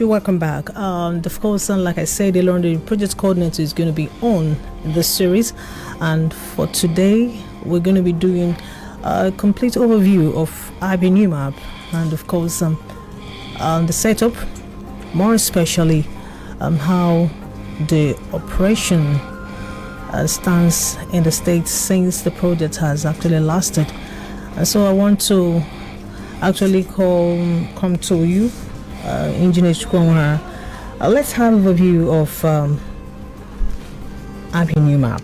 welcome back. Of course, like I said, the project coordinator is going to be on this series, and for today, we're going to be doing a complete overview of Abia Newmap, and of course, the setup, more especially how the operation stands in the state since the project has actually lasted. And so I want to actually come to you, Engineer Chukwuemeka. Let's have a view of Abia Newmap.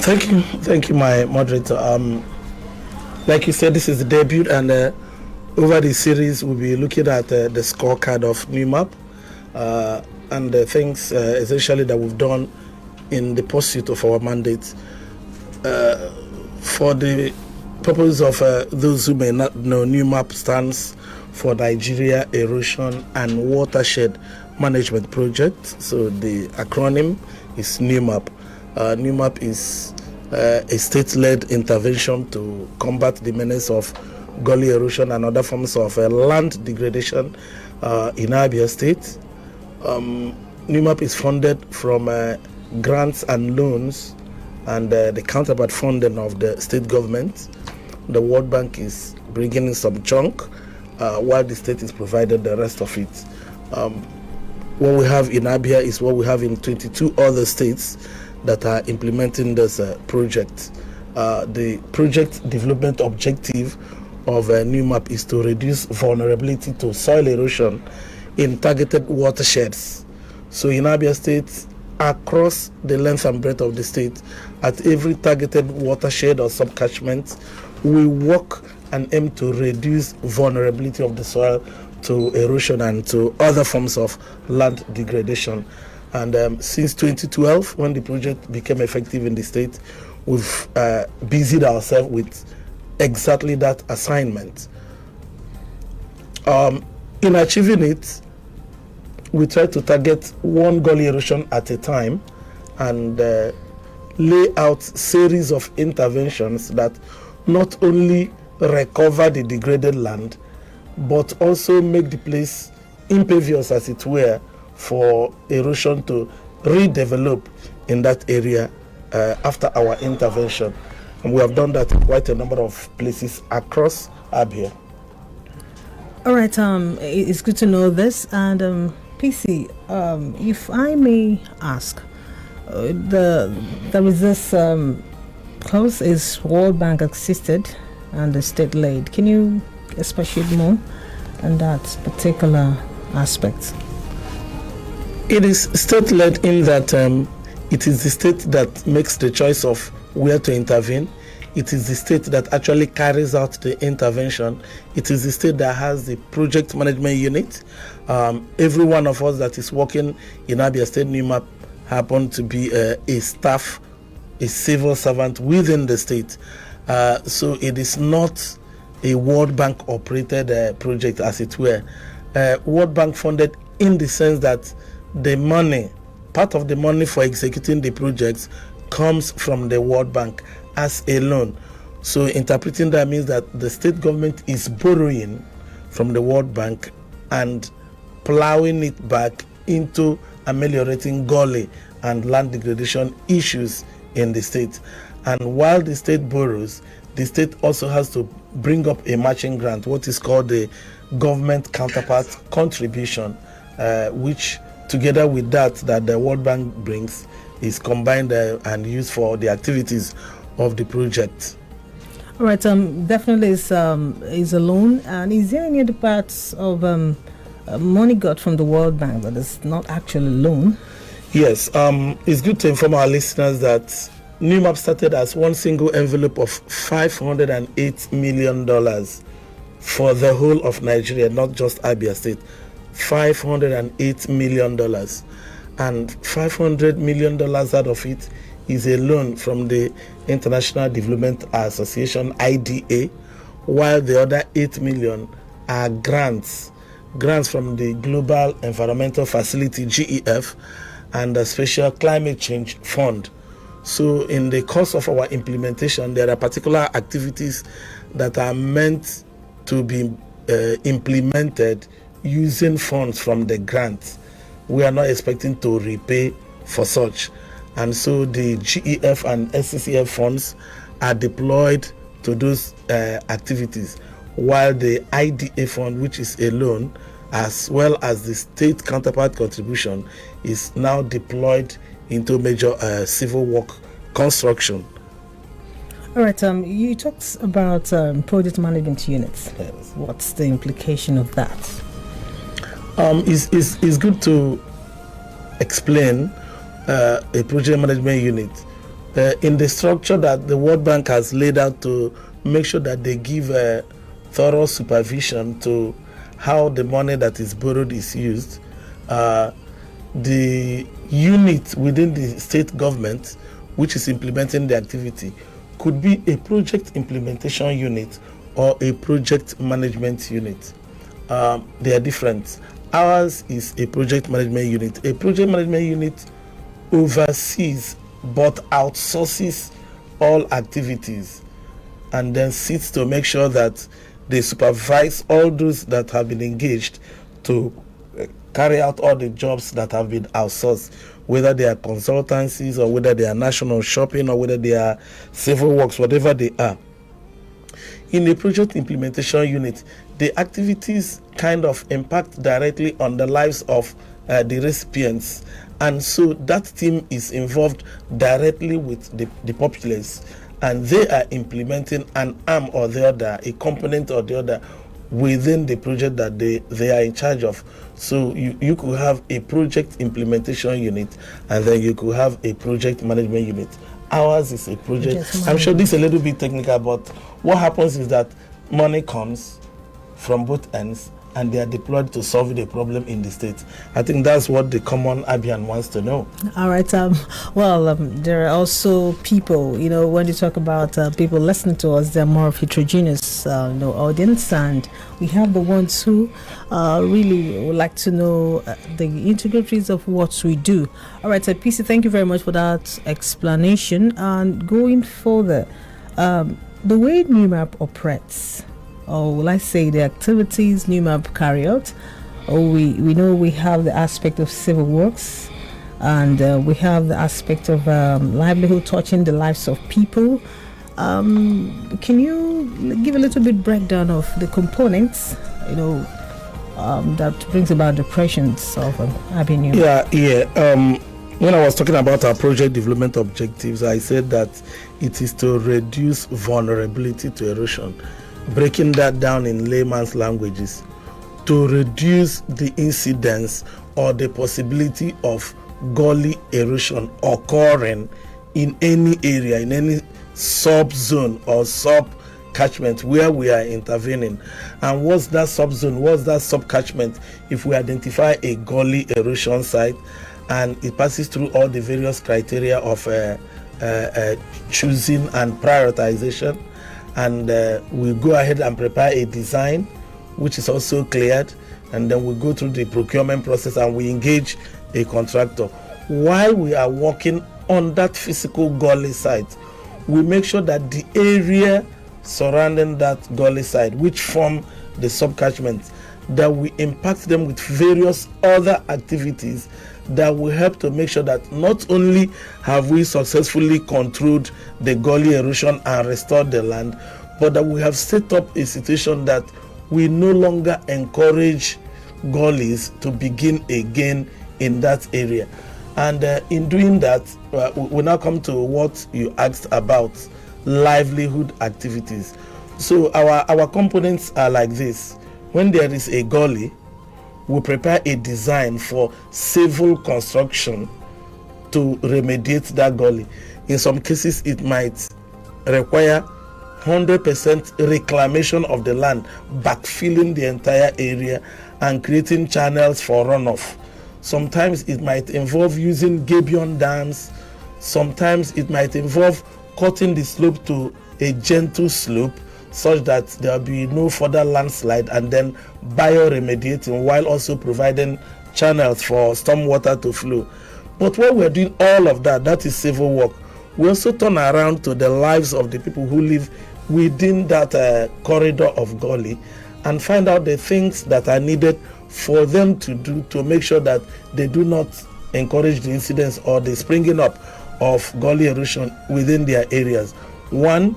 Thank you, my moderator. Like you said, this is the debut, and over the series, we'll be looking at the scorecard of Newmap and the things essentially that we've done in the pursuit of our mandate. For the purpose of those who may not know, Newmap stands for Nigeria Erosion and Watershed Management Project. So the acronym is Newmap. Newmap is a state-led intervention to combat the menace of gully erosion and other forms of land degradation in Abia State. Newmap is funded from grants and loans and the counterpart funding of the state government. The World Bank is bringing in some chunk while the state is providing the rest of it. What we have in Abia is what we have in 22 other states that are implementing this project. The project development objective of Newmap is to reduce vulnerability to soil erosion in targeted watersheds. So in Abia State, across the length and breadth of the state, at every targeted watershed or subcatchment, we work and aim to reduce vulnerability of the soil to erosion and to other forms of land degradation. And since 2012, when the project became effective in the state, we've busied ourselves with exactly that assignment. In achieving it, we try to target one gully erosion at a time and lay out series of interventions that not only recover the degraded land, but also make the place impervious, as it were, for erosion to redevelop in that area after our intervention. And we have done that in quite a number of places across Abia. All right, it's good to know this. And PC, if I may ask, there is this clause is World Bank assisted and the state led. Can you expatiate more on that particular aspect? It is state led in that it is the state that makes the choice of where to intervene. It is the state that actually carries out the intervention. It is the state that has the project management unit. Every one of us that is working in Abia State Newmap happen to be a staff, a civil servant within the state. So it is not a World Bank operated project, as it were. World Bank funded in the sense that the money, part of the money for executing the projects comes from the World Bank as a loan. So interpreting that means that the state government is borrowing from the World Bank and plowing it back into ameliorating gully and land degradation issues in the state. And while the state borrows, the state also has to bring up a matching grant, what is called the government counterpart contribution, which together with that the World Bank brings is combined and used for the activities of the project. All right, definitely is a loan. And is there any other parts of money got from the World Bank that is not actually loan? Yes, it's good to inform our listeners that Newmap started as one single envelope of $508 million for the whole of Nigeria, not just Abia State. $508 million. And $500 million out of it is a loan from the International Development Association, IDA, while the other 8 million are grants from the Global Environmental Facility, GEF, and the Special Climate Change Fund. So in the course of our implementation, there are particular activities that are meant to be implemented using funds from the grant. We are not expecting to repay for such. And so the GEF and SCCF funds are deployed to those activities, while the IDA fund, which is a loan, as well as the state counterpart contribution, is now deployed into major civil work construction. All right, you talked about project management units. What's the implication of that? It's good to explain a project management unit in the structure that the World Bank has laid out to make sure that they give thorough supervision to how the money that is borrowed is used. The unit within the state government which is implementing the activity could be a project implementation unit or a project management unit. They are different. Ours is a project management unit. A project management unit oversees but outsources all activities and then sits to make sure that they supervise all those that have been engaged to carry out all the jobs that have been outsourced, whether they are consultancies or whether they are national shopping or whether they are civil works, whatever they are. In a project implementation unit, the activities kind of impact directly on the lives of the recipients, and so that team is involved directly with the populace, and they are implementing an arm or the other, a component or the other within the project that they are in charge of. So you could have a project implementation unit and then you could have a project management unit. Ours is a project. I'm sure this is a little bit technical, but what happens is that money comes from both ends and they are deployed to solve the problem in the state. I think that's what the common Abian wants to know. All right. There are also people, when you talk about people listening to us, they're more of heterogeneous audience, and we have the ones who really would like to know the integrities of what we do. All right, so PC, thank you very much for that explanation. And going further, the way Newmap operates, or will I say the activities Newmap carry out, we know we have the aspect of civil works, and we have the aspect of livelihood, touching the lives of people. Can you give a little bit breakdown of the components, that brings about the presence of Abia Newmap? Yeah. When I was talking about our project development objectives, I said that it is to reduce vulnerability to erosion. Breaking that down in layman's languages, to reduce the incidence or the possibility of gully erosion occurring in any area, in any sub-zone or sub-catchment where we are intervening. And what's that sub-zone, what's that sub-catchment? If we identify a gully erosion site and it passes through all the various criteria of choosing and prioritization, and we go ahead and prepare a design which is also cleared, and then we go through the procurement process and we engage a contractor. While we are working on that physical gully site, we make sure that the area surrounding that gully site, which form the subcatchment, that we impact them with various other activities that will help to make sure that not only have we successfully controlled the gully erosion and restored the land, but that we have set up a situation that we no longer encourage gullies to begin again in that area. And in doing that, we now come to what you asked about, livelihood activities. So our components are like this. When there is a gully, we prepare a design for civil construction to remediate that gully. In some cases, it might require 100% reclamation of the land, backfilling the entire area and creating channels for runoff. Sometimes it might involve using gabion dams. Sometimes it might involve cutting the slope to a gentle slope such that there will be no further landslide, and then bioremediating while also providing channels for stormwater to flow. But when we're doing all of that, that is civil work, we also turn around to the lives of the people who live within that corridor of gully and find out the things that are needed for them to do to make sure that they do not encourage the incidents or the springing up of gully erosion within their areas. One,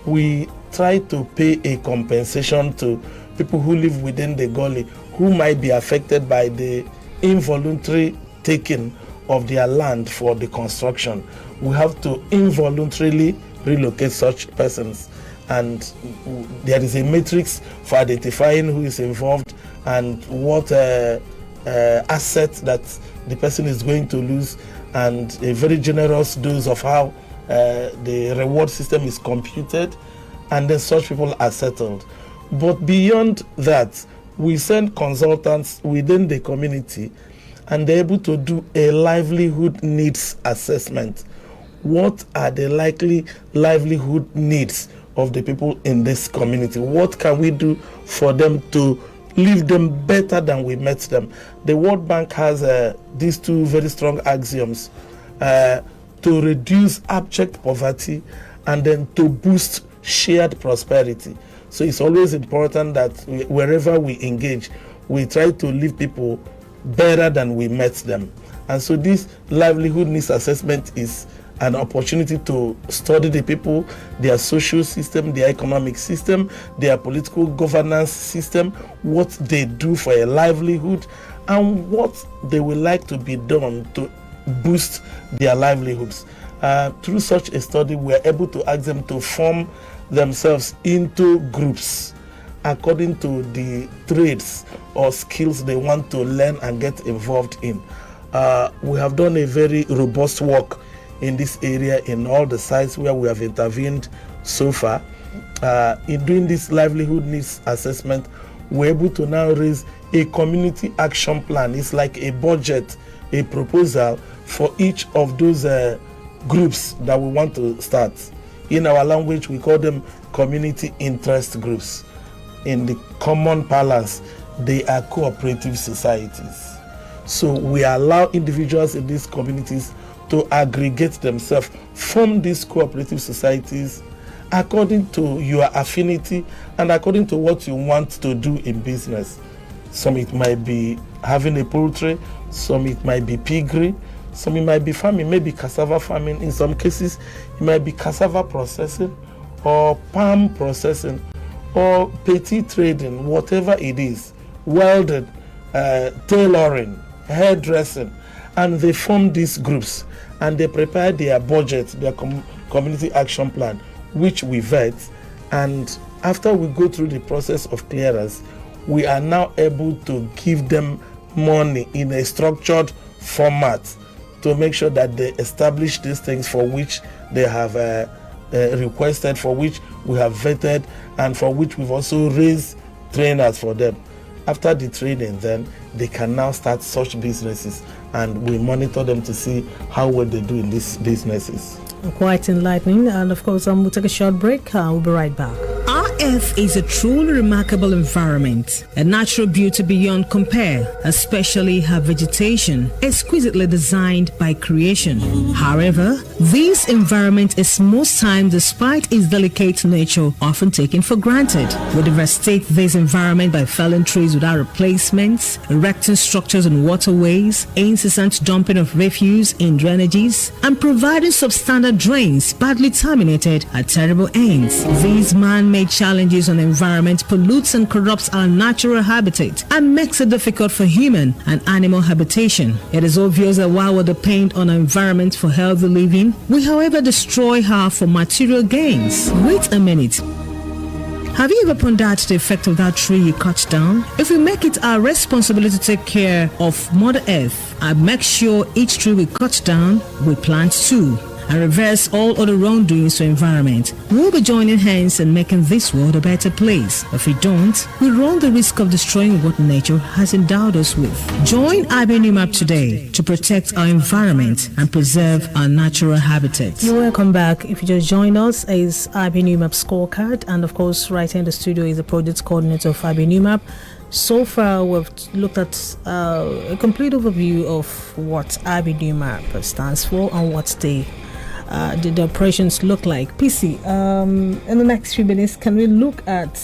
we try to pay a compensation to people who live within the gully who might be affected by the involuntary taking of their land for the construction. We have to involuntarily relocate such persons, and there is a matrix for identifying who is involved and what assets that the person is going to lose, and a very generous dose of how the reward system is computed, and then such people are settled. But beyond that, we send consultants within the community, and they're able to do a livelihood needs assessment. What are the likely livelihood needs of the people in this community? What can we do for them to leave them better than we met them? The World Bank has these two very strong axioms to reduce abject poverty and then to boost shared prosperity. So it's always important that wherever we engage, we try to leave people better than we met them. And so this livelihood needs assessment is an opportunity to study the people, their social system, their economic system, their political governance system, what they do for a livelihood, and what they would like to be done to boost their livelihoods. Through such a study, we are able to ask them to form themselves into groups according to the trades or skills they want to learn and get involved in. We have done a very robust work in this area in all the sites where we have intervened so far. In doing this livelihood needs assessment, we're able to now raise a community action plan. It's like a budget, a proposal for each of those groups that we want to start. In our language, we call them community interest groups. In the common parlance, they are cooperative societies. So we allow individuals in these communities to aggregate themselves, form these cooperative societies according to your affinity and according to what you want to do in business. Some it might be having a poultry, some it might be piggery, some it might be farming, maybe cassava farming. In some cases, it might be cassava processing or palm processing or petty trading, whatever it is, welding, tailoring, hairdressing, and they form these groups and they prepare their budget, their community action plan, which we vet. And after we go through the process of clearance, we are now able to give them money in a structured format to make sure that they establish these things for which they have requested, for which we have vetted, and for which we've also raised trainers for them. After the training, then they can now start such businesses, and we monitor them to see how well they do in these businesses. Quite enlightening. And of course, we'll take a short break. We'll be right back. RF is a truly remarkable environment, a natural beauty beyond compare, especially her vegetation, exquisitely designed by creation. However, this environment is most times, despite its delicate nature, often taken for granted. We devastate this environment by felling trees without replacements, erecting structures on waterways, incessant dumping of refuse in drainages, and providing substandard drains badly terminated at terrible ends. These man-made challenges on the environment pollutes and corrupts our natural habitat and makes it difficult for human and animal habitation. It is obvious that while we depend on our environment for healthy living, we however destroy her for material gains. Wait a minute. Have you ever pondered the effect of that tree you cut down? If we make it our responsibility to take care of Mother Earth and make sure each tree we cut down, we plant too, and reverse all other wrongdoings to environment, we'll be joining hands and making this world a better place. If we don't, we run the risk of destroying what nature has endowed us with. Join Abia Newmap today to protect our environment and preserve our natural habitats. You're welcome back. If you just joined us, is Abia Newmap Scorecard, and of course right here in the studio is the project coordinator of Abia Newmap. So far, we've looked at a complete overview of what Abia Newmap stands for and what the operations look like. PC, in the next few minutes, can we look at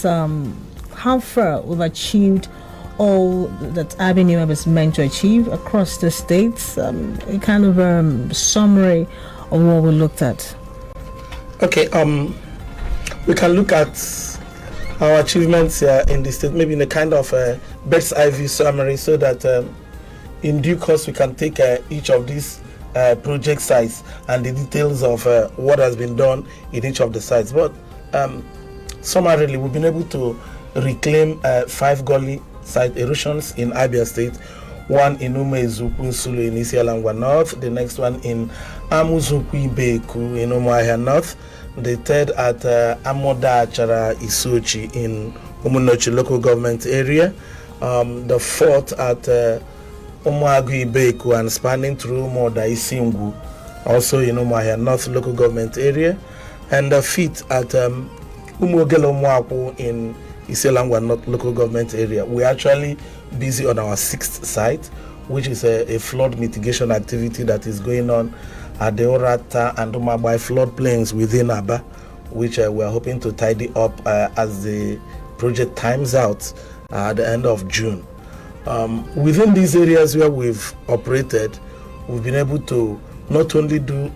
how far we've achieved all that Abia Newmap is meant to achieve across the states. A kind of summary of what we looked at. Okay, we can look at our achievements here in the state, maybe in a kind of bird's eye view summary, so that in due course we can take each of these project sites and the details of what has been done in each of the sites. But summarily, we've been able to reclaim 5 gully site erosions in Abia State. One in Umezuku Sulu in Isialangwa North, the next one in Amuzuku Ibeku in Umuahia North, the third at Amoda Achara Isuchi in Umunochi local government area, the fourth at Umuagu Ibeku and spanning through Moda Isingu, also in Umuahia North local government area, and the fifth at Umugelo Mwaku in Isialangwa North local government area. We're actually busy on our 6th site, which is a flood mitigation activity that is going on at the Orata and Umabai floodplains within Aba, which we are hoping to tidy up as the project times out at the end of June. Within these areas where we've operated, we've been able to not only do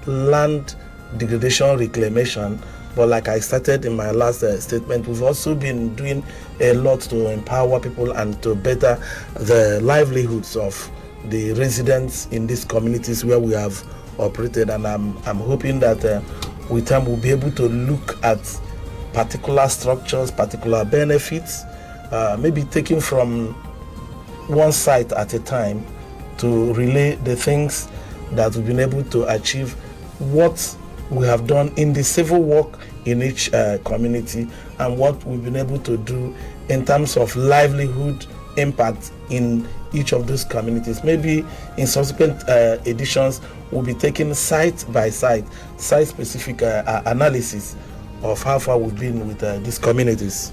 land degradation reclamation, but like I started in my last statement, we've also been doing a lot to empower people and to better the livelihoods of the residents in these communities where we have operated. And I'm hoping that with time we'll be able to look at particular structures, particular benefits, maybe taking from one site at a time to relay the things that we've been able to achieve, what we have done in the civil work in each community, and what we've been able to do in terms of livelihood impact in each of those communities. Maybe in subsequent editions, we'll be taking site by site, site-specific analysis of how far we've been with these communities.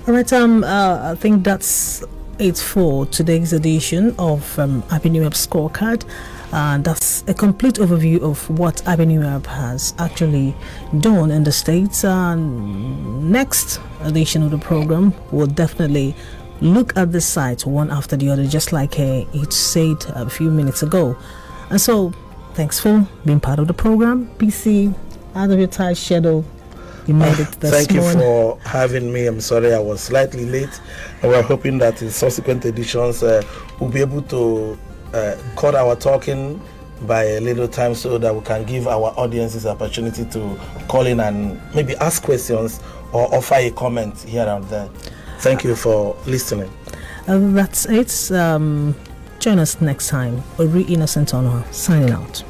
All right, I think that's it for today's edition of Abia Newmap Scorecard. That's a complete overview of what Abia Newmap has actually done in the States. Next edition of the program will definitely look at the sites one after the other, just like it said a few minutes ago. And so, thanks for being part of the program. PC, out of your tight schedule, you made it this Thank morning. you for having me. I'm sorry I was slightly late. And we're hoping that in subsequent editions we'll be able to cut our talking by a little time so that we can give our audiences opportunity to call in and maybe ask questions or offer a comment here and there. Thank you for listening. That's it. Join us next time. Ori Innocent Honor signing out.